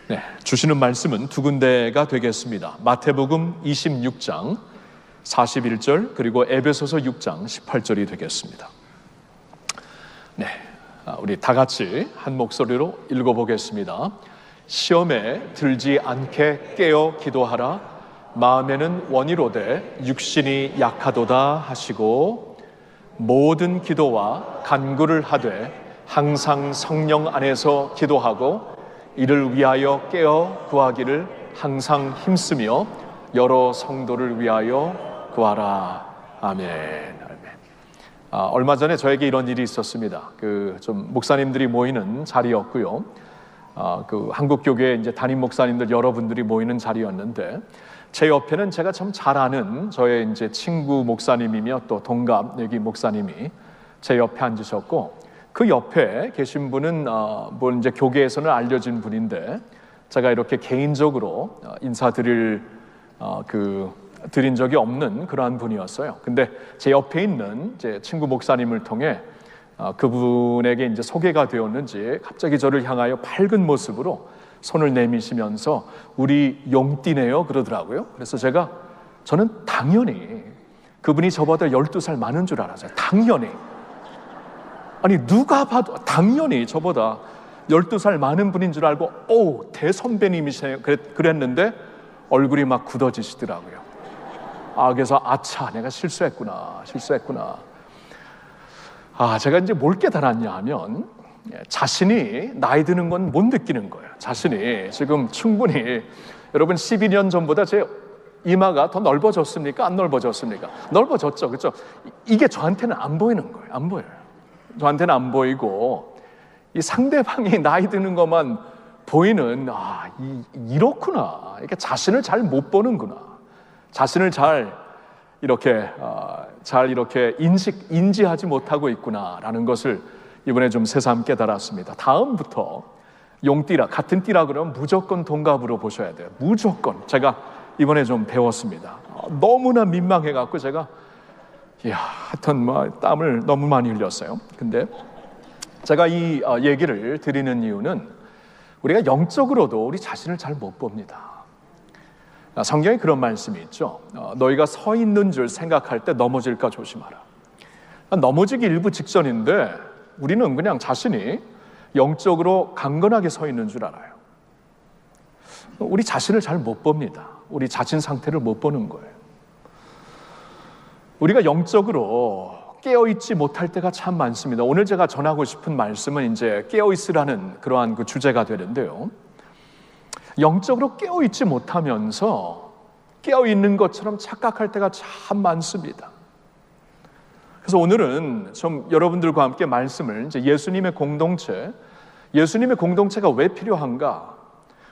네, 주시는 말씀은 두 군데가 되겠습니다. 마태복음 26장 41절 그리고 에베소서 6장 18절이 되겠습니다. 네, 우리 다 같이 한 목소리로 읽어보겠습니다. 시험에 들지 않게 깨어 기도하라. 마음에는 원이로되 육신이 약하도다 하시고 모든 기도와 간구를 하되 항상 성령 안에서 기도하고 이를 위하여 깨어 구하기를 항상 힘쓰며 여러 성도를 위하여 구하라. 아멘. 얼마 전에 저에게 이런 일이 있었습니다. 좀 목사님들이 모이는 자리였고요. 한국 교회 이제 담임 목사님들 여러분들이 모이는 자리였는데 제 옆에는 제가 참 잘 아는 저의 이제 친구 목사님이며 또 동갑 여기 목사님이 제 옆에 앉으셨고 그 옆에 계신 분은 이제 교계에서는 알려진 분인데 제가 이렇게 개인적으로 인사드린 적이 없는 그러한 분이었어요. 근데 제 옆에 있는 제 친구 목사님을 통해 그분에게 이제 소개가 되었는지 갑자기 저를 향하여 밝은 모습으로 손을 내미시면서 우리 용띠네요 그러더라고요. 그래서 저는 당연히 그분이 저보다 12살 많은 줄 알았어요. 당연히. 아니 누가 봐도 당연히 저보다 12살 많은 분인 줄 알고 오 대선배님이세요 그랬는데 얼굴이 막 굳어지시더라고요. 그래서 아차 내가 실수했구나. 제가 이제 뭘 깨달았냐 하면 자신이 나이 드는 건 못 느끼는 거예요. 자신이 지금 충분히 여러분 12년 전보다 제 이마가 더 넓어졌습니까? 안 넓어졌습니까? 넓어졌죠. 그렇죠? 이게 저한테는 안 보이는 거예요. 안 보여요. 저한테는 안 보이고 이 상대방이 나이 드는 것만 보이는 이렇구나. 이렇게 자신을 잘 못 보는구나. 자신을 잘 이렇게 인지하지 못하고 있구나라는 것을 이번에 좀 새삼 깨달았습니다. 다음부터 용띠라 같은 띠라 그러면 무조건 동갑으로 보셔야 돼요. 무조건. 제가 이번에 좀 배웠습니다. 너무나 민망해갖고 제가 하여튼 땀을 너무 많이 흘렸어요. 근데 제가 이 얘기를 드리는 이유는 우리가 영적으로도 우리 자신을 잘 못 봅니다. 성경에 그런 말씀이 있죠. 너희가 서 있는 줄 생각할 때 넘어질까 조심하라. 넘어지기 일부 직전인데 우리는 그냥 자신이 영적으로 강건하게 서 있는 줄 알아요. 우리 자신을 잘 못 봅니다. 우리 자신 상태를 못 보는 거예요. 우리가 영적으로 깨어있지 못할 때가 참 많습니다. 오늘 제가 전하고 싶은 말씀은 이제 깨어있으라는 그러한 그 주제가 되는데요. 영적으로 깨어있지 못하면서 깨어있는 것처럼 착각할 때가 참 많습니다. 그래서 오늘은 좀 여러분들과 함께 말씀을 이제 예수님의 공동체가 왜 필요한가?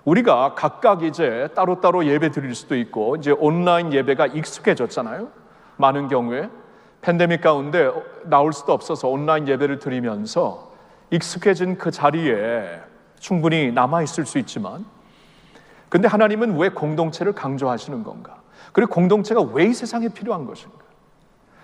우리가 각각 이제 따로따로 예배 드릴 수도 있고 이제 온라인 예배가 익숙해졌잖아요. 많은 경우에 팬데믹 가운데 나올 수도 없어서 온라인 예배를 드리면서 익숙해진 그 자리에 충분히 남아있을 수 있지만 근데 하나님은 왜 공동체를 강조하시는 건가? 그리고 공동체가 왜 이 세상에 필요한 것인가?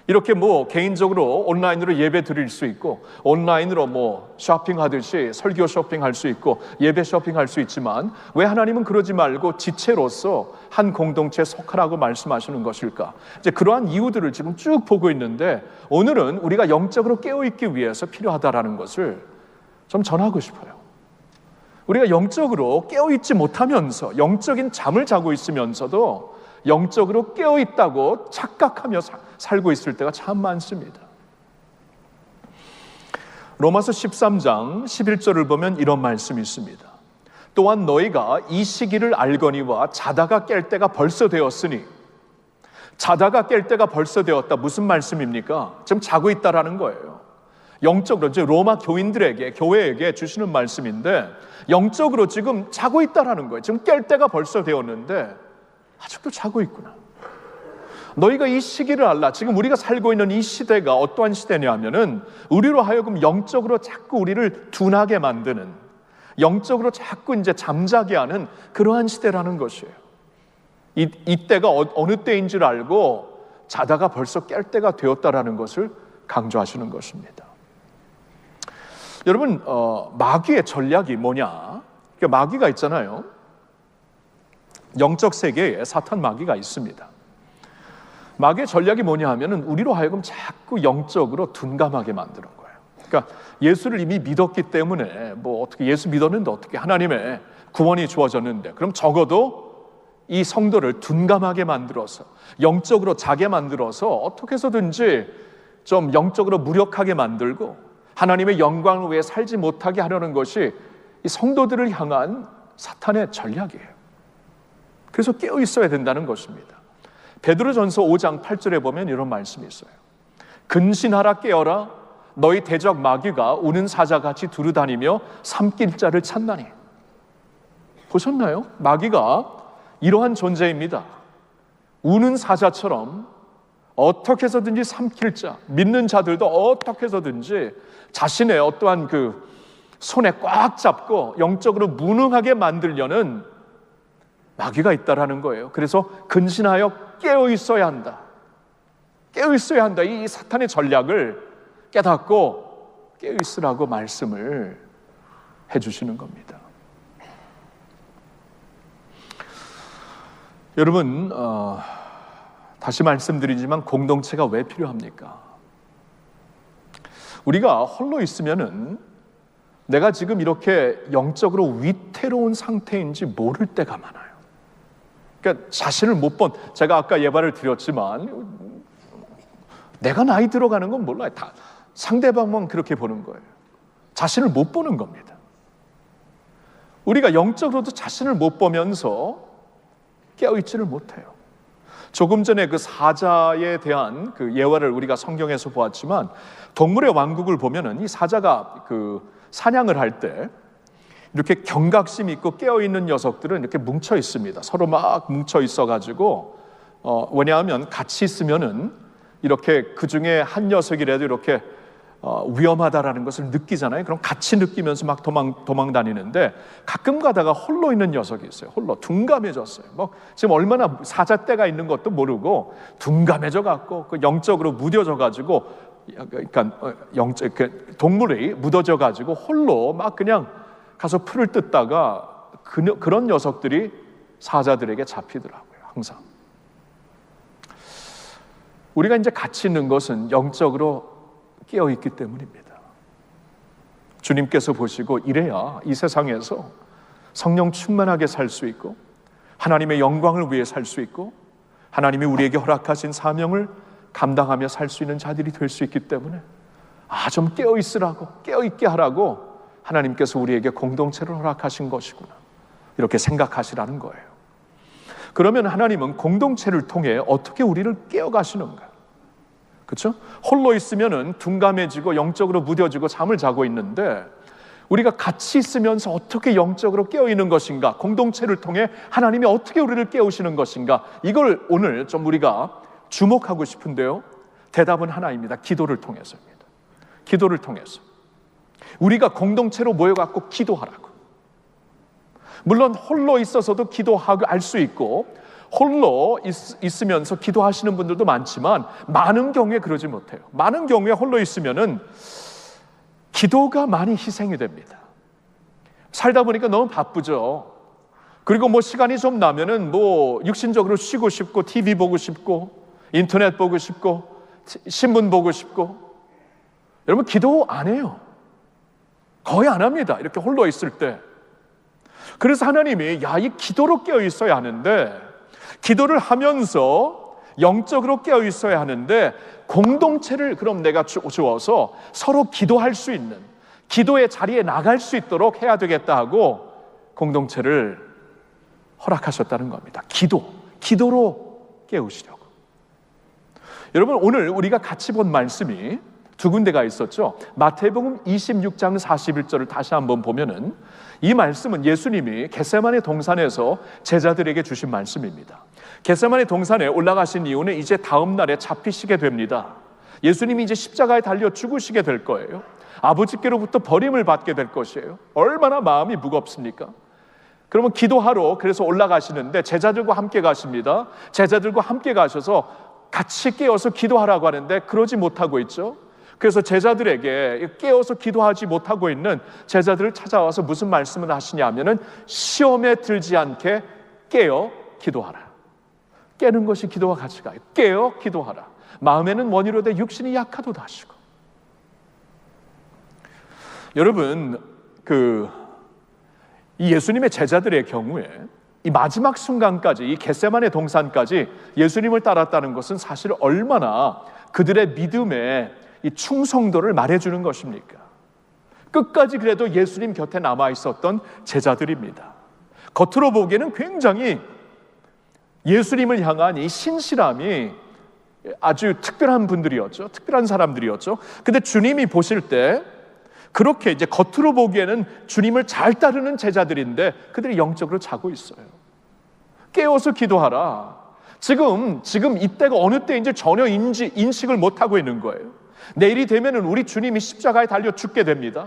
이렇게 개인적으로 온라인으로 예배 드릴 수 있고 온라인으로 쇼핑하듯이 설교 쇼핑할 수 있고 예배 쇼핑할 수 있지만 왜 하나님은 그러지 말고 지체로서 한 공동체에 속하라고 말씀하시는 것일까? 이제 그러한 이유들을 지금 쭉 보고 있는데 오늘은 우리가 영적으로 깨어있기 위해서 필요하다라는 것을 좀 전하고 싶어요. 우리가 영적으로 깨어있지 못하면서 영적인 잠을 자고 있으면서도 영적으로 깨어있다고 착각하며 살고 있을 때가 참 많습니다. 로마서 13장 11절을 보면 이런 말씀이 있습니다. 또한 너희가 이 시기를 알거니와 자다가 깰 때가 벌써 되었으니 자다가 깰 때가 벌써 되었다. 무슨 말씀입니까? 지금 자고 있다라는 거예요. 영적으로 이제 로마 교회에게 주시는 말씀인데 영적으로 지금 자고 있다라는 거예요. 지금 깰 때가 벌써 되었는데 아직도 자고 있구나. 너희가 이 시기를 알라. 지금 우리가 살고 있는 이 시대가 어떠한 시대냐면은 우리로 하여금 영적으로 자꾸 우리를 둔하게 만드는 영적으로 자꾸 이제 잠자게 하는 그러한 시대라는 것이에요. 이때가 어느 때인 줄 알고 자다가 벌써 깰 때가 되었다라는 것을 강조하시는 것입니다. 여러분 마귀의 전략이 뭐냐? 마귀가 있잖아요. 영적 세계에 사탄 마귀가 있습니다. 마귀의 전략이 뭐냐 하면은 우리로 하여금 자꾸 영적으로 둔감하게 만드는 거예요. 그러니까 예수를 이미 믿었기 때문에 뭐 어떻게 예수 믿었는데 어떻게 하나님의 구원이 주어졌는데 그럼 적어도 이 성도를 둔감하게 만들어서 영적으로 자게 만들어서 어떻게 해서든지 좀 영적으로 무력하게 만들고 하나님의 영광을 위해 살지 못하게 하려는 것이 이 성도들을 향한 사탄의 전략이에요. 그래서 깨어 있어야 된다는 것입니다. 베드로전서 5장 8절에 보면 이런 말씀이 있어요. 근신하라 깨어라 너희 대적 마귀가 우는 사자같이 두루다니며 삼킬 자를 찾나니. 보셨나요? 마귀가 이러한 존재입니다. 우는 사자처럼 어떻게 해서든지 삼킬 자, 믿는 자들도 어떻게 해서든지 자신의 어떠한 그 손에 꽉 잡고 영적으로 무능하게 만들려는 마귀가 있다라는 거예요. 그래서 근신하여 깨어 있어야 한다. 깨어 있어야 한다. 이 사탄의 전략을 깨닫고 깨어 있으라고 말씀을 해주시는 겁니다. 여러분, 다시 말씀드리지만 공동체가 왜 필요합니까? 우리가 홀로 있으면은 내가 지금 이렇게 영적으로 위태로운 상태인지 모를 때가 많아요. 그러니까 자신을 못 본, 제가 아까 예발을 드렸지만 내가 나이 들어가는 건 몰라요. 다 상대방만 그렇게 보는 거예요. 자신을 못 보는 겁니다. 우리가 영적으로도 자신을 못 보면서 깨어있지를 못해요. 조금 전에 그 사자에 대한 그 예화를 우리가 성경에서 보았지만 동물의 왕국을 보면은 이 사자가 그 사냥을 할 때 이렇게 경각심 있고 깨어있는 녀석들은 이렇게 뭉쳐 있습니다. 서로 막 뭉쳐 있어가지고 왜냐하면 같이 있으면은 이렇게 그 중에 한 녀석이라도 이렇게 위험하다라는 것을 느끼잖아요. 그럼 같이 느끼면서 막 도망 다니는데 가끔 가다가 홀로 있는 녀석이 있어요. 홀로 둔감해졌어요. 뭐 지금 얼마나 사자떼가 있는 것도 모르고 둔감해져 갖고 그 영적으로 무뎌져 가지고 그러니까 동물이 묻어져 가지고 홀로 막 그냥 가서 풀을 뜯다가 그런 녀석들이 사자들에게 잡히더라고요. 항상. 우리가 이제 같이 있는 것은 영적으로 깨어있기 때문입니다. 주님께서 보시고 이래야 이 세상에서 성령 충만하게 살 수 있고 하나님의 영광을 위해 살 수 있고 하나님이 우리에게 허락하신 사명을 감당하며 살 수 있는 자들이 될 수 있기 때문에 좀 깨어있으라고 깨어있게 하라고 하나님께서 우리에게 공동체를 허락하신 것이구나 이렇게 생각하시라는 거예요. 그러면 하나님은 공동체를 통해 어떻게 우리를 깨어가시는가? 그렇죠? 홀로 있으면은 둔감해지고 영적으로 무뎌지고 잠을 자고 있는데 우리가 같이 있으면서 어떻게 영적으로 깨어 있는 것인가? 공동체를 통해 하나님이 어떻게 우리를 깨우시는 것인가? 이걸 오늘 좀 우리가 주목하고 싶은데요. 대답은 하나입니다. 기도를 통해서입니다. 기도를 통해서 우리가 공동체로 모여갖고 기도하라고. 물론 홀로 있어서도 기도하고 알 수 있고 홀로 있으면서 기도하시는 분들도 많지만 많은 경우에 그러지 못해요. 많은 경우에 홀로 있으면은 기도가 많이 희생이 됩니다. 살다 보니까 너무 바쁘죠. 그리고 뭐 시간이 좀 나면은 뭐 육신적으로 쉬고 싶고 TV 보고 싶고 인터넷 보고 싶고 신문 보고 싶고 여러분 기도 안 해요. 거의 안 합니다. 이렇게 홀로 있을 때. 그래서 하나님이 이 기도로 깨어 있어야 하는데 기도를 하면서 영적으로 깨어 있어야 하는데 공동체를 그럼 내가 주어서 서로 기도할 수 있는 기도의 자리에 나갈 수 있도록 해야 되겠다 하고 공동체를 허락하셨다는 겁니다. 기도로 깨우시려고. 여러분 오늘 우리가 같이 본 말씀이 두 군데가 있었죠. 마태복음 26장 41절을 다시 한번 보면은 이 말씀은 예수님이 겟세마네 동산에서 제자들에게 주신 말씀입니다. 겟세마네 동산에 올라가신 이유는 이제 다음 날에 잡히시게 됩니다. 예수님이 이제 십자가에 달려 죽으시게 될 거예요. 아버지께로부터 버림을 받게 될 것이에요. 얼마나 마음이 무겁습니까? 그러면 기도하러 그래서 올라가시는데 제자들과 함께 가십니다. 제자들과 함께 가셔서 같이 깨어서 기도하라고 하는데 그러지 못하고 있죠. 그래서 제자들에게 깨어서 기도하지 못하고 있는 제자들을 찾아와서 무슨 말씀을 하시냐 하면은 시험에 들지 않게 깨어 기도하라. 깨는 것이 기도와 같이 가요. 깨어 기도하라. 마음에는 원이로 돼 육신이 약하도다 하시고. 여러분, 이 예수님의 제자들의 경우에 이 마지막 순간까지, 이 겟세마네 동산까지 예수님을 따랐다는 것은 사실 얼마나 그들의 믿음의 이 충성도를 말해주는 것입니까? 끝까지 그래도 예수님 곁에 남아 있었던 제자들입니다. 겉으로 보기에는 굉장히 예수님을 향한 이 신실함이 아주 특별한 분들이었죠. 특별한 사람들이었죠. 근데 주님이 보실 때 그렇게 이제 겉으로 보기에는 주님을 잘 따르는 제자들인데 그들이 영적으로 자고 있어요. 깨어서 기도하라. 지금 이때가 어느 때인지 전혀 인식을 못하고 있는 거예요. 내일이 되면은 우리 주님이 십자가에 달려 죽게 됩니다.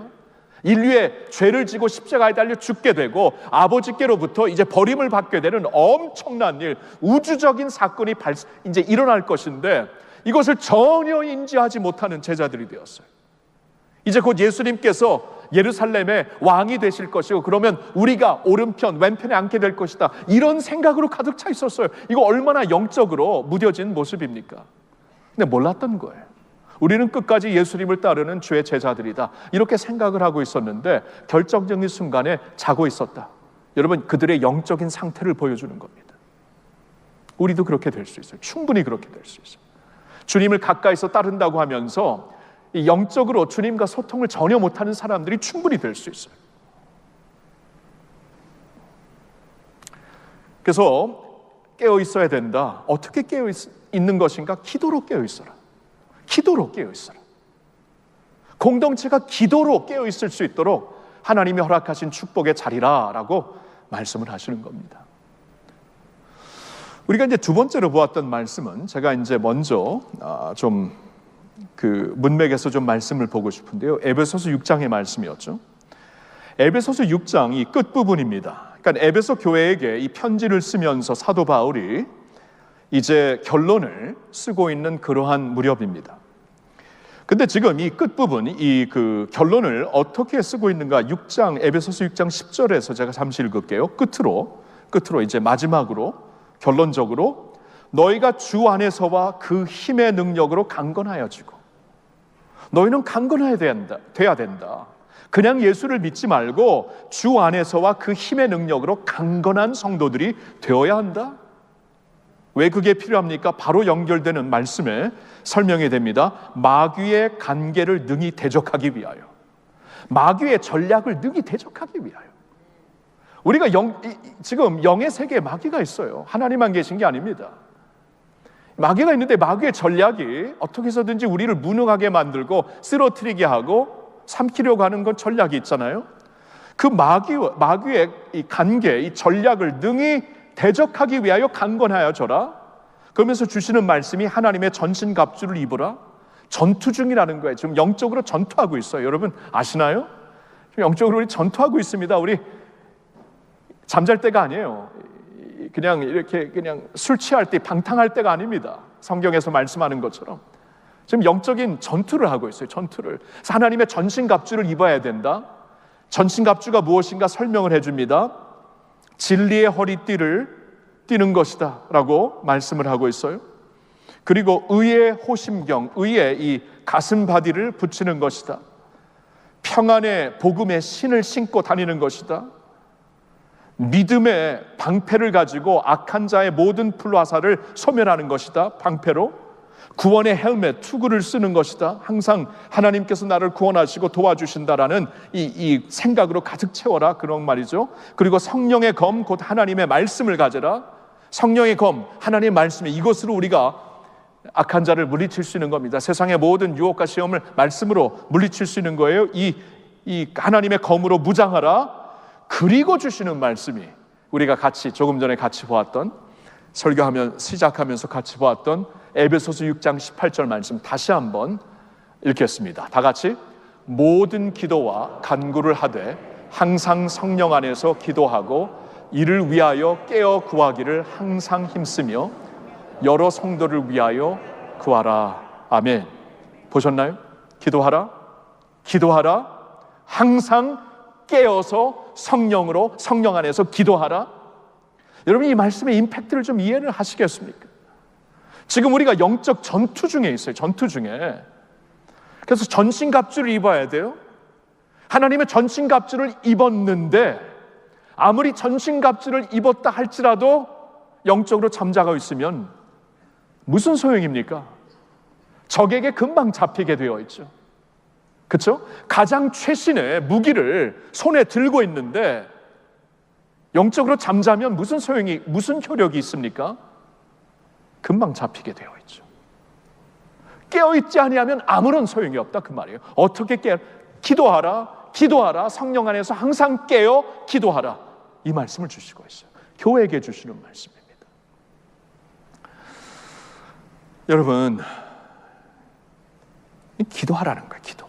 인류의 죄를 지고 십자가에 달려 죽게 되고 아버지께로부터 이제 버림을 받게 되는 엄청난 일, 우주적인 사건이 이제 일어날 것인데 이것을 전혀 인지하지 못하는 제자들이 되었어요. 이제 곧 예수님께서 예루살렘의 왕이 되실 것이고 그러면 우리가 오른편 왼편에 앉게 될 것이다, 이런 생각으로 가득 차 있었어요. 이거 얼마나 영적으로 무뎌진 모습입니까? 근데 몰랐던 거예요. 우리는 끝까지 예수님을 따르는 주의 제자들이다, 이렇게 생각을 하고 있었는데 결정적인 순간에 자고 있었다. 여러분, 그들의 영적인 상태를 보여주는 겁니다. 우리도 그렇게 될 수 있어요. 충분히 그렇게 될 수 있어요. 주님을 가까이서 따른다고 하면서 이 영적으로 주님과 소통을 전혀 못하는 사람들이 충분히 될 수 있어요. 그래서 깨어 있어야 된다. 어떻게 깨어 있는 것인가? 기도로 깨어 있어라. 기도로 깨어 있어라. 공동체가 기도로 깨어 있을 수 있도록 하나님이 허락하신 축복의 자리라라고 말씀을 하시는 겁니다. 우리가 이제 두 번째로 보았던 말씀은 제가 이제 먼저 문맥에서 좀 말씀을 보고 싶은데요. 에베소서 6장의 말씀이었죠. 에베소서 6장 이 끝부분입니다. 그러니까 에베소 교회에게 이 편지를 쓰면서 사도 바울이 이제 결론을 쓰고 있는 그러한 무렵입니다. 근데 지금 이 끝부분, 이 결론을 어떻게 쓰고 있는가? 에베소서 6장 10절에서 제가 잠시 읽을게요. 끝으로 이제 마지막으로 결론적으로 너희가 주 안에서와 그 힘의 능력으로 강건하여지고, 너희는 강건해야 돼야 된다. 그냥 예수를 믿지 말고 주 안에서와 그 힘의 능력으로 강건한 성도들이 되어야 한다. 왜 그게 필요합니까? 바로 연결되는 말씀에 설명이 됩니다. 마귀의 간계를 능히 대적하기 위하여, 마귀의 전략을 능히 대적하기 위하여. 우리가 지금 영의 세계에 마귀가 있어요. 하나님만 계신 게 아닙니다. 마귀가 있는데 마귀의 전략이 어떻게 해서든지 우리를 무능하게 만들고 쓰러뜨리게 하고 삼키려고 하는 건 전략이 있잖아요. 그 마귀의 이 간계, 이 전략을 능히 대적하기 위하여 강건하여져라. 그러면서 주시는 말씀이 하나님의 전신갑주를 입으라. 전투 중이라는 거예요. 지금 영적으로 전투하고 있어요. 여러분 아시나요? 지금 영적으로 우리 전투하고 있습니다. 우리 잠잘 때가 아니에요. 그냥 술 취할 때 방탕할 때가 아닙니다. 성경에서 말씀하는 것처럼 지금 영적인 전투를 하고 있어요. 전투를. 그래서 하나님의 전신갑주를 입어야 된다. 전신갑주가 무엇인가 설명을 해줍니다. 진리의 허리띠를 띠는 것이다 라고 말씀을 하고 있어요. 그리고 의의 호심경, 의의 이 가슴바디를 붙이는 것이다. 평안의 복음의 신을 신고 다니는 것이다. 믿음의 방패를 가지고 악한 자의 모든 불화살을 소멸하는 것이다. 방패로. 구원의 헬멧, 투구를 쓰는 것이다. 항상 하나님께서 나를 구원하시고 도와주신다라는 이 생각으로 가득 채워라, 그런 말이죠. 그리고 성령의 검, 곧 하나님의 말씀을 가져라. 성령의 검, 하나님의 말씀에, 이것으로 우리가 악한 자를 물리칠 수 있는 겁니다. 세상의 모든 유혹과 시험을 말씀으로 물리칠 수 있는 거예요. 이 하나님의 검으로 무장하라. 그리고 주시는 말씀이 우리가 조금 전에 같이 보았던, 시작하면서 같이 보았던 에베소서 6장 18절 말씀 다시 한번 읽겠습니다. 다 같이. 모든 기도와 간구를 하되 항상 성령 안에서 기도하고 이를 위하여 깨어 구하기를 항상 힘쓰며 여러 성도를 위하여 구하라. 아멘. 보셨나요? 기도하라. 항상 깨어서 성령 안에서 기도하라. 여러분, 이 말씀의 임팩트를 좀 이해를 하시겠습니까? 지금 우리가 영적 전투 중에 있어요. 전투 중에. 그래서 전신갑주를 입어야 돼요. 하나님의 전신갑주를 입었는데 아무리 전신갑주를 입었다 할지라도 영적으로 잠자고 있으면 무슨 소용입니까? 적에게 금방 잡히게 되어 있죠. 그렇죠? 가장 최신의 무기를 손에 들고 있는데 영적으로 잠자면 무슨 소용이, 무슨 효력이 있습니까? 금방 잡히게 되어 있죠. 깨어있지 아니하면 아무런 소용이 없다, 그 말이에요. 어떻게 기도하라, 기도하라, 성령 안에서 항상 깨어 기도하라, 이 말씀을 주시고 있어요. 교회에게 주시는 말씀입니다. 여러분, 기도하라는 거예요. 기도.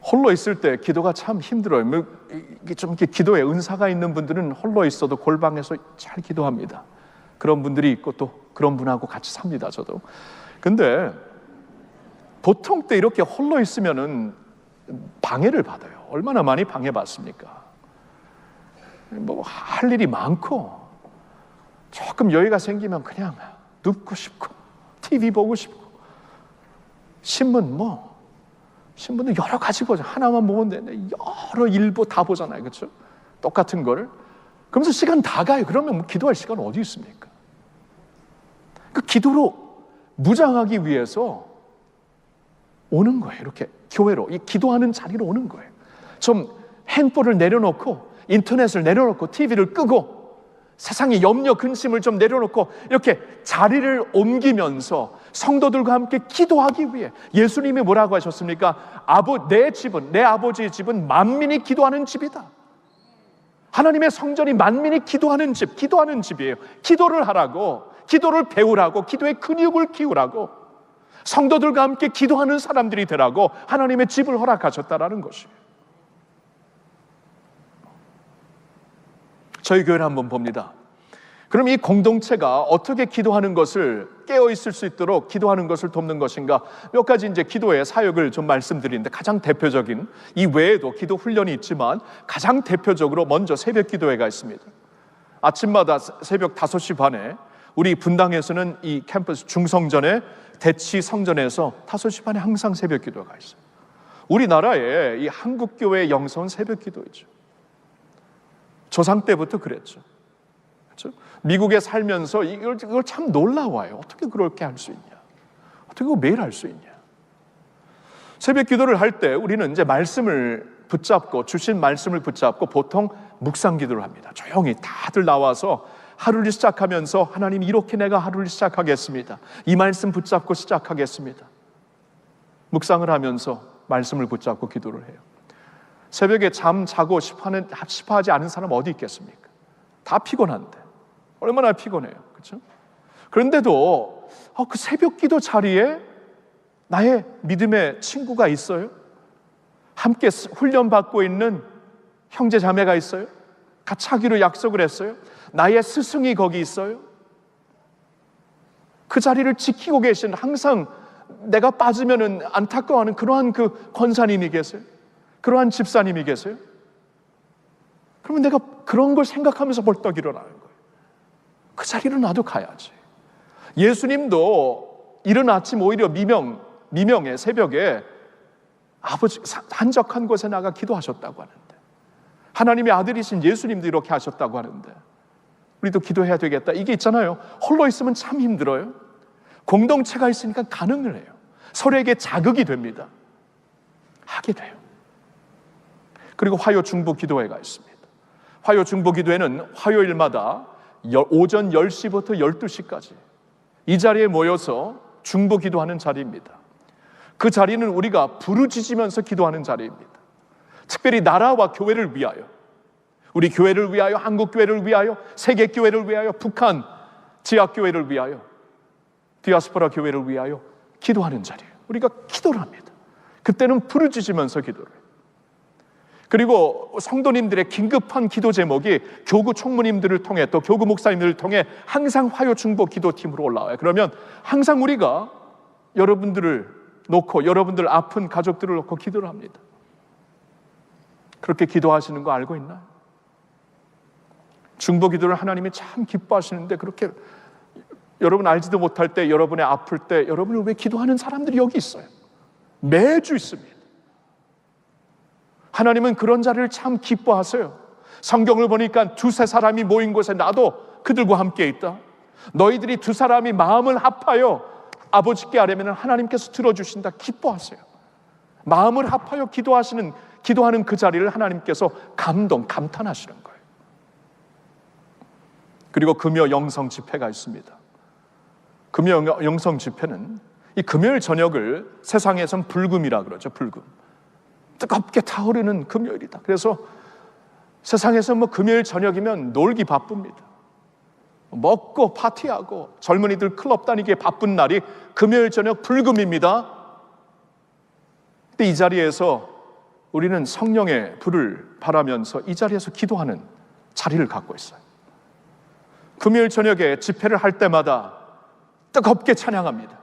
홀로 있을 때 기도가 참 힘들어요. 좀 이렇게 기도에 은사가 있는 분들은 홀로 있어도 골방에서 잘 기도합니다. 그런 분들이 있고 또 그런 분하고 같이 삽니다, 저도. 근데 보통 때 이렇게 홀로 있으면은 방해를 받아요. 얼마나 많이 방해받습니까? 뭐 할 일이 많고 조금 여유가 생기면 그냥 눕고 싶고 TV 보고 싶고 신문도 여러 가지 보죠. 하나만 보면 되는데 여러 일보 다 보잖아요. 그렇죠? 똑같은 거를. 그러면서 시간 다 가요. 그러면 뭐 기도할 시간 어디 있습니까? 그 기도로 무장하기 위해서 오는 거예요. 이렇게 교회로, 이 기도하는 자리로 오는 거예요. 좀 핸폰을 내려놓고 인터넷을 내려놓고 TV를 끄고 세상의 염려 근심을 좀 내려놓고 이렇게 자리를 옮기면서 성도들과 함께 기도하기 위해, 예수님이 뭐라고 하셨습니까? 내 아버지의 집은 만민이 기도하는 집이다. 하나님의 성전이 만민이 기도하는 집이에요. 기도를 하라고, 기도를 배우라고, 기도의 근육을 키우라고, 성도들과 함께 기도하는 사람들이 되라고 하나님의 집을 허락하셨다라는 것이에요. 저희 교회를 한번 봅니다. 그럼 이 공동체가 어떻게 기도하는 것을, 깨어있을 수 있도록 기도하는 것을 돕는 것인가? 몇 가지 이제 기도의 사역을 좀 말씀드리는데, 가장 대표적인, 이 외에도 기도 훈련이 있지만 가장 대표적으로 먼저 새벽 기도회가 있습니다. 아침마다 새벽 5시 반에 우리 분당에서는 이 캠퍼스 중성전에 대치 성전에서 5시 반에 항상 새벽 기도가 있어요. 우리나라의 이 한국교회의 영성은 새벽 기도이죠. 조상 때부터 그랬죠. 그렇죠? 미국에 살면서 이걸 참 놀라워요. 어떻게 그렇게 할 수 있냐? 어떻게 그거 매일 할 수 있냐? 새벽 기도를 할 때 우리는 이제 말씀을 붙잡고, 주신 말씀을 붙잡고 보통 묵상 기도를 합니다. 조용히 다들 나와서 하루를 시작하면서 하나님, 이렇게 내가 하루를 시작하겠습니다. 이 말씀 붙잡고 시작하겠습니다. 묵상을 하면서 말씀을 붙잡고 기도를 해요. 새벽에 잠 자고 싶어하지 않은 사람 어디 있겠습니까? 다 피곤한데. 얼마나 피곤해요. 그렇죠? 그런데도 그 새벽 기도 자리에 나의 믿음의 친구가 있어요? 함께 훈련받고 있는 형제 자매가 있어요? 같이 하기로 약속을 했어요? 나의 스승이 거기 있어요? 그 자리를 지키고 계신, 항상 내가 빠지면은 안타까워하는 그러한 그 권사님이 계세요? 그러한 집사님이 계세요? 그러면 내가 그런 걸 생각하면서 벌떡 일어나는 거예요. 그 자리로 나도 가야지. 예수님도 이른 아침 오히려 미명에 새벽에 아버지 한적한 곳에 나가 기도하셨다고 하는데, 하나님의 아들이신 예수님도 이렇게 하셨다고 하는데 우리도 기도해야 되겠다. 이게 있잖아요. 홀로 있으면 참 힘들어요. 공동체가 있으니까 가능을 해요. 서로에게 자극이 됩니다. 하게 돼요. 그리고 화요 중보 기도회가 있습니다. 화요 중보 기도회는 화요일마다 오전 10시부터 12시까지 이 자리에 모여서 중보 기도하는 자리입니다. 그 자리는 우리가 부르짖으면서 기도하는 자리입니다. 특별히 나라와 교회를 위하여, 우리 교회를 위하여, 한국 교회를 위하여, 세계 교회를 위하여, 북한 지역 교회를 위하여, 디아스포라 교회를 위하여 기도하는 자리예요. 우리가 기도를 합니다. 그때는 부르짖으면서 기도를 해요. 그리고 성도님들의 긴급한 기도 제목이 교구 총무님들을 통해, 또 교구 목사님들을 통해 항상 화요 중보 기도팀으로 올라와요. 그러면 항상 우리가 여러분들을 놓고, 여러분들 아픈 가족들을 놓고 기도를 합니다. 그렇게 기도하시는 거 알고 있나요? 중보 기도를 하나님이 참 기뻐하시는데, 그렇게 여러분 알지도 못할 때, 여러분의 아플 때 여러분을 왜 기도하는 사람들이 여기 있어요. 매주 있습니다. 하나님은 그런 자리를 참 기뻐하세요. 성경을 보니까 두세 사람이 모인 곳에 나도 그들과 함께 있다. 너희들이 두 사람이 마음을 합하여 아버지께 아뢰면 하나님께서 들어주신다. 기뻐하세요. 마음을 합하여 기도하는 그 자리를 하나님께서 감탄하시는 거예요. 그리고 금요 영성 집회가 있습니다. 금요 영성 집회는 이 금요일 저녁을 세상에선 불금이라 그러죠. 불금. 뜨겁게 타오르는 금요일이다. 그래서 세상에서 금요일 저녁이면 놀기 바쁩니다. 먹고 파티하고 젊은이들 클럽 다니기에 바쁜 날이 금요일 저녁 불금입니다. 근데 이 자리에서 우리는 성령의 불을 바라면서 이 자리에서 기도하는 자리를 갖고 있어요. 금요일 저녁에 집회를 할 때마다 뜨겁게 찬양합니다.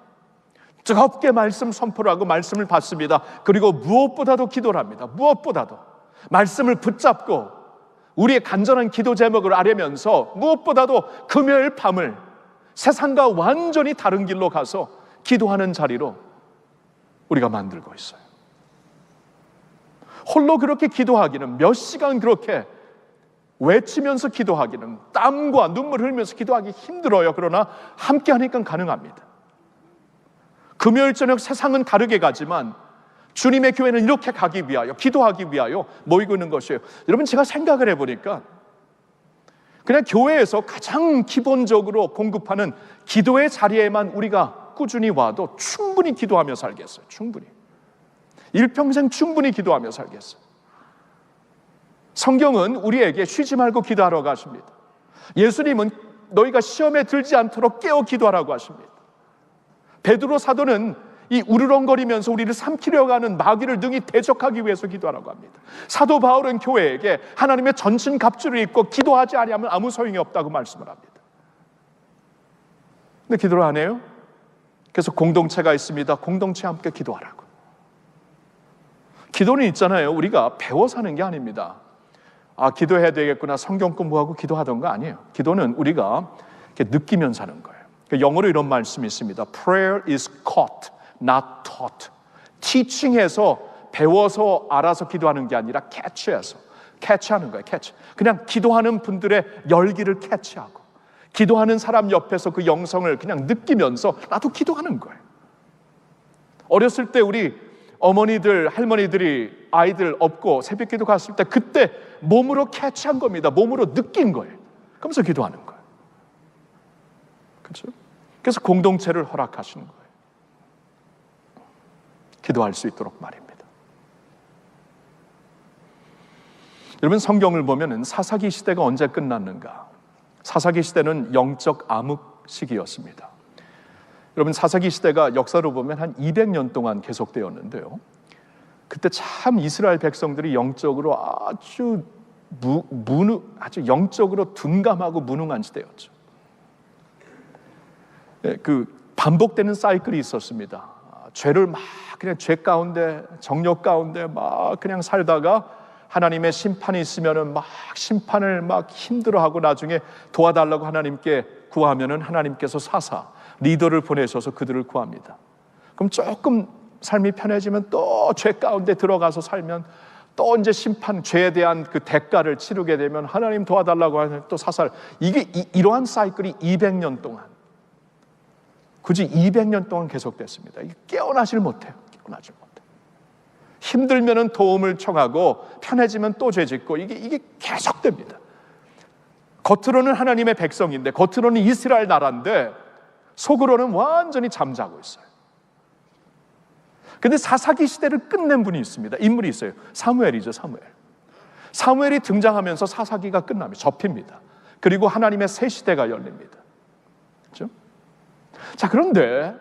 뜨겁게 말씀 선포를 하고 말씀을 받습니다. 그리고 무엇보다도 기도를 합니다. 무엇보다도 말씀을 붙잡고 우리의 간절한 기도 제목을 아뢰면서 무엇보다도 금요일 밤을 세상과 완전히 다른 길로 가서 기도하는 자리로 우리가 만들고 있어요. 홀로 그렇게 기도하기는, 몇 시간 그렇게 외치면서 기도하기는, 땀과 눈물 흘리면서 기도하기 힘들어요. 그러나 함께 하니까 가능합니다. 금요일 저녁 세상은 다르게 가지만 주님의 교회는 이렇게 가기 위하여, 기도하기 위하여 모이고 있는 것이에요. 여러분, 제가 생각을 해보니까 그냥 교회에서 가장 기본적으로 공급하는 기도의 자리에만 우리가 꾸준히 와도 충분히 기도하며 살겠어요. 충분히. 일평생 충분히 기도하며 살겠어요. 성경은 우리에게 쉬지 말고 기도하라고 하십니다. 예수님은 너희가 시험에 들지 않도록 깨어 기도하라고 하십니다. 베드로 사도는 이 우르렁거리면서 우리를 삼키려고 하는 마귀를 능히 대적하기 위해서 기도하라고 합니다. 사도 바울은 교회에게 하나님의 전신 갑주를 입고 기도하지 아니하면 아무 소용이 없다고 말씀을 합니다. 근데 기도를 안 해요? 그래서 공동체가 있습니다. 공동체와 함께 기도하라고. 기도는 있잖아요. 우리가 배워서 하는 게 아닙니다. 기도해야 되겠구나, 성경 공부하고 기도하던 거 아니에요. 기도는 우리가 이렇게 느끼면서 하는 거예요. 영어로 이런 말씀이 있습니다. Prayer is caught, not taught. teaching해서 배워서 알아서 기도하는 게 아니라 캐치하는 거예요. 캐치. 그냥 기도하는 분들의 열기를 캐치하고 기도하는 사람 옆에서 그 영성을 그냥 느끼면서 나도 기도하는 거예요. 어렸을 때 우리 어머니들, 할머니들이 아이들 업고 새벽기도 갔을 때 그때 몸으로 캐치한 겁니다. 몸으로 느낀 거예요. 그러면서 기도하는 거예요. 그렇죠? 그래서 공동체를 허락하시는 거예요. 기도할 수 있도록 말입니다. 여러분, 성경을 보면은 사사기 시대가 언제 끝났는가? 사사기 시대는 영적 암흑 시기였습니다. 여러분, 사사기 시대가 역사로 보면 한 200년 동안 계속되었는데요. 그때 참 이스라엘 백성들이 영적으로 아주 영적으로 둔감하고 무능한 시대였죠. 그 반복되는 사이클이 있었습니다. 죄를 막 그냥 죄 가운데, 정욕 가운데 막 그냥 살다가 하나님의 심판이 있으면은 막 심판을 막 힘들어하고 나중에 도와달라고 하나님께 구하면은 하나님께서 리더를 보내셔서 그들을 구합니다. 그럼 조금 삶이 편해지면 또 죄 가운데 들어가서 살면 또 이제 심판, 죄에 대한 그 대가를 치르게 되면 하나님 도와달라고 하면 또 이러한 사이클이 200년 동안, 굳이 200년 동안 계속됐습니다. 이게 깨어나질 못해요. 힘들면은 도움을 청하고 편해지면 또 죄 짓고 이게 계속됩니다. 겉으로는 하나님의 백성인데, 겉으로는 이스라엘 나라인데 속으로는 완전히 잠자고 있어요. 근데 사사기 시대를 끝낸 분이 있습니다. 인물이 있어요. 사무엘이죠. 사무엘이 등장하면서 사사기가 끝납니다. 접힙니다. 그리고 하나님의 새 시대가 열립니다. 그렇죠? 자, 그런데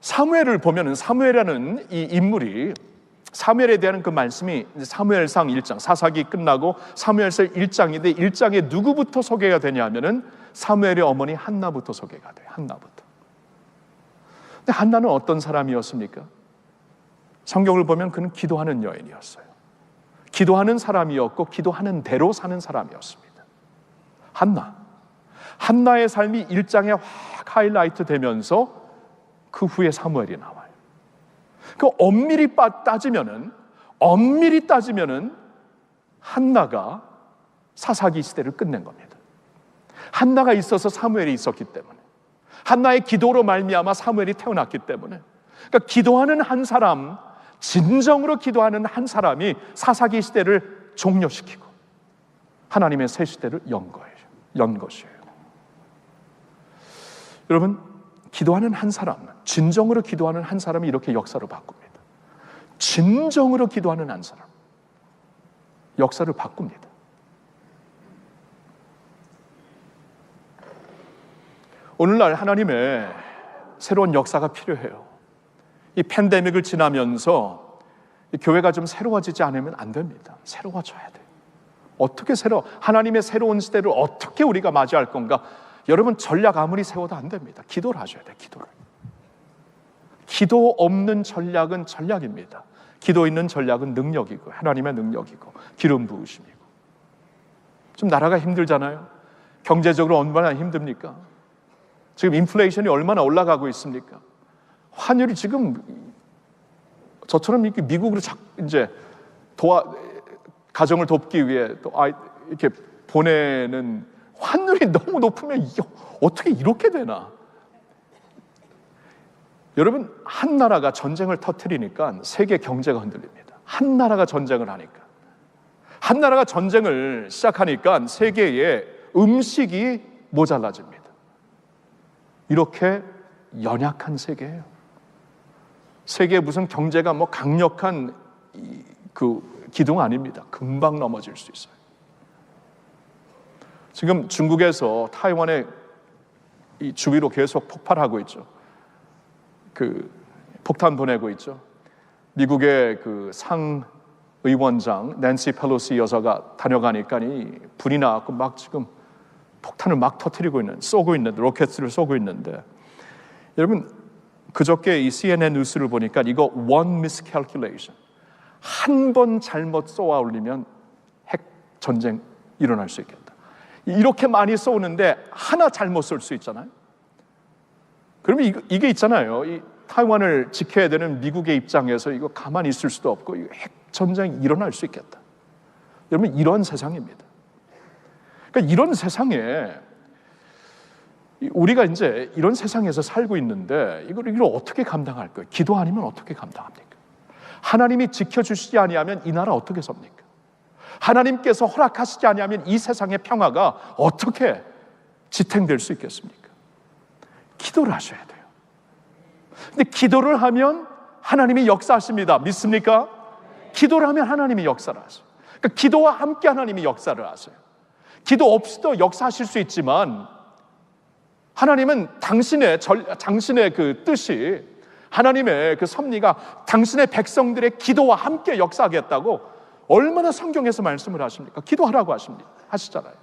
사무엘을 보면은 사무엘이라는 이 인물이, 사무엘에 대한 그 말씀이 사무엘상 1장, 사사기 끝나고 사무엘상 1장인데 1장에 누구부터 소개가 되냐 하면은 사무엘의 어머니 한나부터 소개가 돼요. 한나부터. 근데 한나는 어떤 사람이었습니까? 성경을 보면 그는 기도하는 여인이었어요. 기도하는 사람이었고 기도하는 대로 사는 사람이었습니다. 한나의 삶이 1장에 확 하이라이트 되면서 그 후에 사무엘이 나와요. 그 엄밀히 따지면은 한나가 사사기 시대를 끝낸 겁니다. 한나가 있어서 사무엘이 있었기 때문에, 한나의 기도로 말미암아 사무엘이 태어났기 때문에, 그러니까 기도하는 한 사람, 진정으로 기도하는 한 사람이 사사기 시대를 종료시키고 하나님의 새 시대를 연 것이에요. 여러분, 기도하는 한 사람, 진정으로 기도하는 한 사람이 이렇게 역사를 바꿉니다. 진정으로 기도하는 한 사람, 역사를 바꿉니다. 오늘날 하나님의 새로운 역사가 필요해요. 이 팬데믹을 지나면서 이 교회가 좀 새로워지지 않으면 안 됩니다. 새로워져야 돼요. 어떻게 하나님의 새로운 시대를 어떻게 우리가 맞이할 건가? 여러분, 전략 아무리 세워도 안 됩니다. 기도를 하셔야 돼요. 기도 없는 전략은 전략입니다. 기도 있는 전략은 능력이고, 하나님의 능력이고, 기름 부으심이고. 좀 나라가 힘들잖아요. 경제적으로 얼마나 힘듭니까? 지금 인플레이션이 얼마나 올라가고 있습니까? 환율이 지금 저처럼 이렇게 미국으로 이제 가정을 돕기 위해 또 이렇게 보내는 환율이 너무 높으면 이게 어떻게 이렇게 되나? 여러분, 한 나라가 전쟁을 터뜨리니까 세계 경제가 흔들립니다. 한 나라가 전쟁을 하니까, 한 나라가 전쟁을 시작하니까 세계의 음식이 모자라집니다. 이렇게 연약한 세계예요. 세계에 무슨 경제가 강력한 그 기둥 아닙니다. 금방 넘어질 수 있어요. 지금 중국에서 타이완의 이 주위로 계속 폭발하고 있죠. 그 폭탄 보내고 있죠. 미국의 그 상의원장 낸시 펠로시 여사가 다녀가니까 불이 나고 막 지금 폭탄을 막 터뜨리고 쏘고 있는데, 로켓을 쏘고 있는데, 여러분, 그저께 이 CNN 뉴스를 보니까 이거 one miscalculation, 한 번 잘못 쏘아 올리면 핵 전쟁 일어날 수 있겠다. 이렇게 많이 쏘는데 하나 잘못 쏠 수 있잖아요. 그러면 이게 있잖아요. 이 타이완을 지켜야 되는 미국의 입장에서 이거 가만히 있을 수도 없고, 핵 전쟁이 일어날 수 있겠다. 여러분, 이런 세상입니다. 그러니까 이런 세상에 우리가 이제 이런 세상에서 살고 있는데 이걸 어떻게 감당할 거예요? 기도 아니면 어떻게 감당합니까? 하나님이 지켜주시지 아니하면 이 나라 어떻게 섭니까? 하나님께서 허락하시지 아니하면 이 세상의 평화가 어떻게 지탱될 수 있겠습니까? 기도를 하셔야 돼요. 근데 기도를 하면 하나님이 역사하십니다. 믿습니까? 기도를 하면 하나님이 역사를 하세요. 그러니까 기도와 함께 하나님이 역사를 하세요. 기도 없이도 역사하실 수 있지만 하나님은 당신의 그 뜻이, 하나님의 그 섭리가 당신의 백성들의 기도와 함께 역사하겠다고 얼마나 성경에서 말씀을 하십니까? 기도하라고 하시잖아요.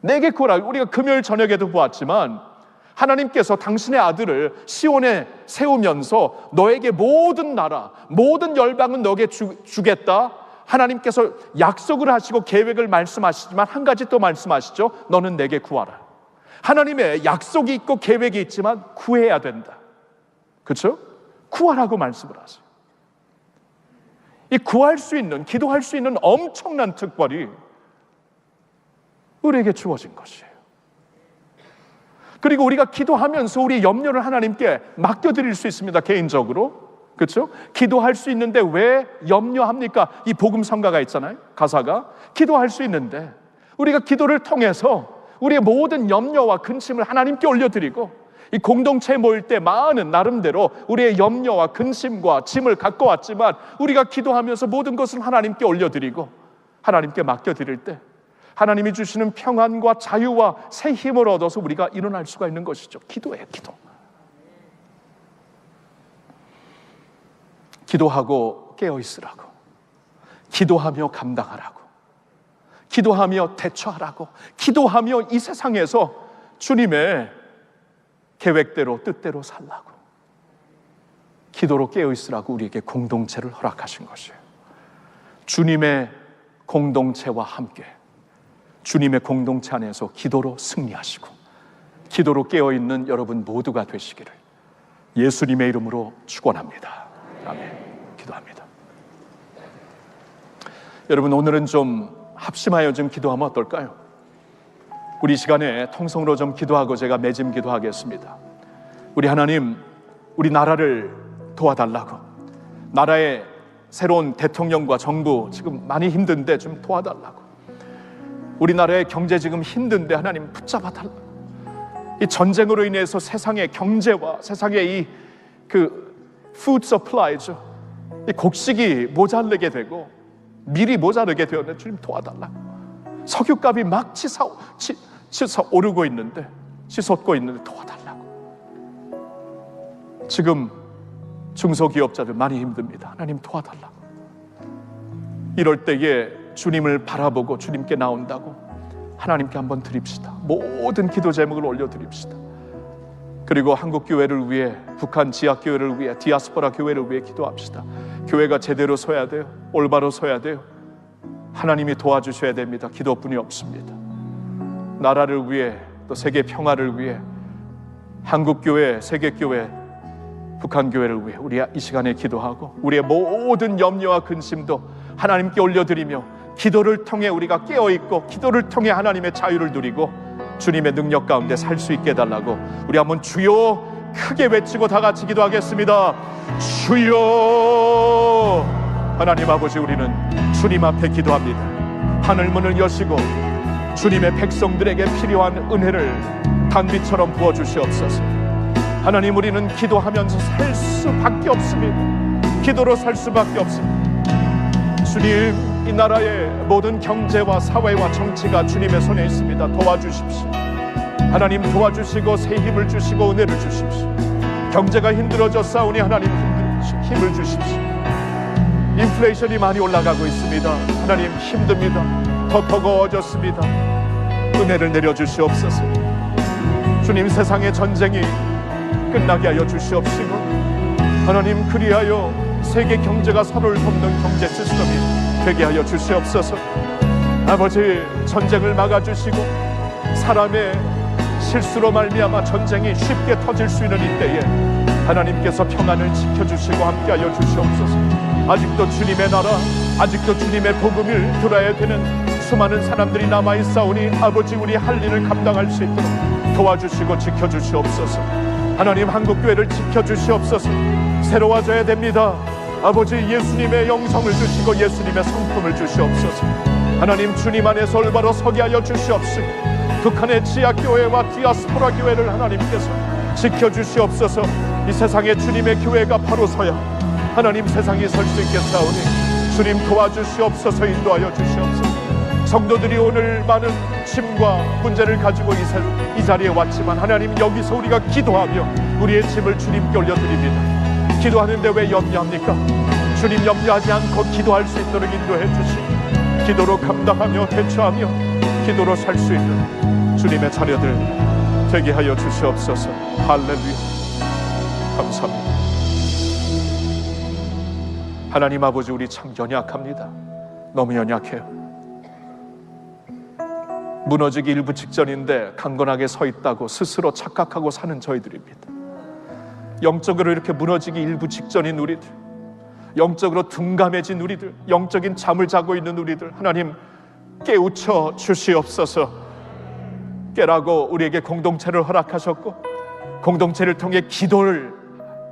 내게 구하라. 우리가 금요일 저녁에도 보았지만 하나님께서 당신의 아들을 시온에 세우면서 너에게 모든 나라, 모든 열방은 너에게 주겠다. 하나님께서 약속을 하시고 계획을 말씀하시지만 한 가지 또 말씀하시죠. 너는 내게 구하라. 하나님의 약속이 있고 계획이 있지만 구해야 된다. 그렇죠? 구하라고 말씀을 하세요. 이 구할 수 있는, 기도할 수 있는 엄청난 특권이 우리에게 주어진 것이에요. 그리고 우리가 기도하면서 우리의 염려를 하나님께 맡겨드릴 수 있습니다. 개인적으로. 그렇죠? 기도할 수 있는데 왜 염려합니까? 이 복음성가가 있잖아요. 가사가. 기도할 수 있는데 우리가 기도를 통해서 우리의 모든 염려와 근심을 하나님께 올려드리고, 이 공동체에 모일 때 많은 나름대로 우리의 염려와 근심과 짐을 갖고 왔지만 우리가 기도하면서 모든 것을 하나님께 올려드리고 하나님께 맡겨드릴 때 하나님이 주시는 평안과 자유와 새 힘을 얻어서 우리가 일어날 수가 있는 것이죠. 기도예요, 기도. 기도하고 깨어있으라고, 기도하며 감당하라고, 기도하며 대처하라고, 기도하며 이 세상에서 주님의 계획대로 뜻대로 살라고, 기도로 깨어있으라고 우리에게 공동체를 허락하신 것이에요. 주님의 공동체와 함께 주님의 공동체 안에서 기도로 승리하시고 기도로 깨어있는 여러분 모두가 되시기를 예수님의 이름으로 축원합니다. 아멘. 기도합니다. 여러분, 오늘은 좀 합심하여 좀 기도하면 어떨까요? 우리 시간에 통성으로 좀 기도하고 제가 매짐 기도하겠습니다. 우리 하나님, 우리 나라를 도와달라고, 나라의 새로운 대통령과 정부 지금 많이 힘든데 좀 도와달라고, 우리나라의 경제 지금 힘든데 하나님 붙잡아달라고, 이 전쟁으로 인해서 세상의 경제와 세상의 food supply죠, 이 곡식이 모자르게 되고 밀이 모자르게 되었는데 주님 도와달라고, 석유값이 막 치솟고 있는데 도와달라고. 지금 중소기업자들 많이 힘듭니다. 하나님 도와달라고. 이럴 때에 주님을 바라보고 주님께 나온다고 하나님께 한번 드립시다. 모든 기도 제목을 올려드립시다. 그리고 한국교회를 위해, 북한 지역교회를 위해, 디아스포라 교회를 위해 기도합시다. 교회가 제대로 서야 돼요. 올바로 서야 돼요. 하나님이 도와주셔야 됩니다. 기도뿐이 없습니다. 나라를 위해, 또 세계 평화를 위해, 한국교회, 세계교회, 북한교회를 위해 우리 이 시간에 기도하고 우리의 모든 염려와 근심도 하나님께 올려드리며 기도를 통해 우리가 깨어있고 기도를 통해 하나님의 자유를 누리고 주님의 능력 가운데 살 수 있게 해달라고 우리 한번 주여 크게 외치고 다 같이 기도하겠습니다. 주여. 하나님 아버지, 우리는 주님 앞에 기도합니다. 하늘문을 여시고 주님의 백성들에게 필요한 은혜를 단비처럼 부어주시옵소서. 하나님, 우리는 기도하면서 살 수밖에 없습니다. 기도로 살 수밖에 없습니다. 주님, 이 나라의 모든 경제와 사회와 정치가 주님의 손에 있습니다. 도와주십시오. 하나님 도와주시고 새 힘을 주시고 은혜를 주십시오. 경제가 힘들어졌사오니 하나님 힘을 주십시오. 인플레이션이 많이 올라가고 있습니다. 하나님 힘듭니다. 더 버거워졌습니다. 은혜를 내려주시옵소서. 주님, 세상의 전쟁이 끝나게 하여 주시옵시고 하나님, 그리하여 세계 경제가 서로를 돕는 경제 시스템이 되게 하여 주시옵소서. 아버지, 전쟁을 막아주시고 사람의 실수로 말미암아 전쟁이 쉽게 터질 수 있는 이때에 하나님께서 평안을 지켜주시고 함께하여 주시옵소서. 아직도 주님의 나라, 아직도 주님의 복음을 들어야 되는 수많은 사람들이 남아있사오니 아버지, 우리 할 일을 감당할 수 있도록 도와주시고 지켜주시옵소서. 하나님, 한국교회를 지켜주시옵소서. 새로워져야 됩니다. 아버지, 예수님의 영성을 주시고 예수님의 성품을 주시옵소서. 하나님, 주님 안에서 올바로 서게 하여 주시옵시고 북한의 지역교회와 디아스포라 교회를 하나님께서 지켜주시옵소서. 이 세상에 주님의 교회가 바로 서야 하나님 세상이 설 수 있겠사오니 주님 도와주시옵소서. 인도하여 주시옵소서. 성도들이 오늘 많은 짐과 문제를 가지고 이 자리에 왔지만 하나님, 여기서 우리가 기도하며 우리의 짐을 주님께 올려드립니다. 기도하는데 왜 염려합니까? 주님 염려하지 않고 기도할 수 있도록 인도해 주시고 기도로 감당하며 대처하며 기도로 살 수 있는 주님의 자녀들 되게 하여 주시옵소서. 할렐루야. 감사합니다. 하나님 아버지, 우리 참 연약합니다. 너무 연약해요. 무너지기 일부 직전인데 강건하게 서 있다고 스스로 착각하고 사는 저희들입니다. 영적으로 이렇게 무너지기 일부 직전인 우리들, 영적으로 둔감해진 우리들, 영적인 잠을 자고 있는 우리들, 하나님 깨우쳐 주시옵소서. 깨라고 우리에게 공동체를 허락하셨고 공동체를 통해 기도를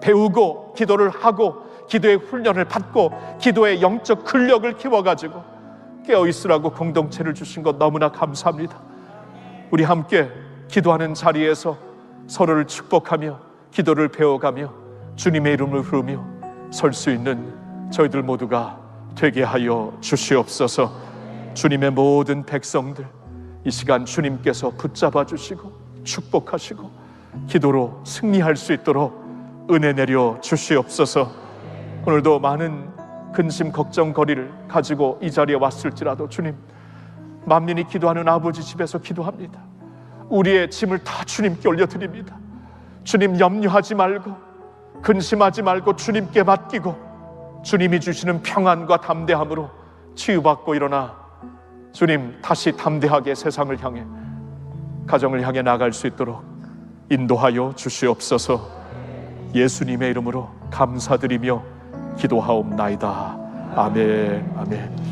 배우고 기도를 하고 기도의 훈련을 받고 기도의 영적 근력을 키워가지고 깨어있으라고 공동체를 주신 것 너무나 감사합니다. 우리 함께 기도하는 자리에서 서로를 축복하며 기도를 배워가며 주님의 이름을 부르며 설 수 있는 저희들 모두가 되게 하여 주시옵소서. 주님의 모든 백성들 이 시간 주님께서 붙잡아 주시고 축복하시고 기도로 승리할 수 있도록 은혜 내려 주시옵소서. 오늘도 많은 근심 걱정거리를 가지고 이 자리에 왔을지라도 주님, 만민이 기도하는 아버지 집에서 기도합니다. 우리의 짐을 다 주님께 올려드립니다. 주님, 염려하지 말고 근심하지 말고 주님께 맡기고 주님이 주시는 평안과 담대함으로 치유받고 일어나 주님, 다시 담대하게 세상을 향해, 가정을 향해 나갈 수 있도록 인도하여 주시옵소서. 예수님의 이름으로 감사드리며 기도하옵나이다. 아멘. 아멘.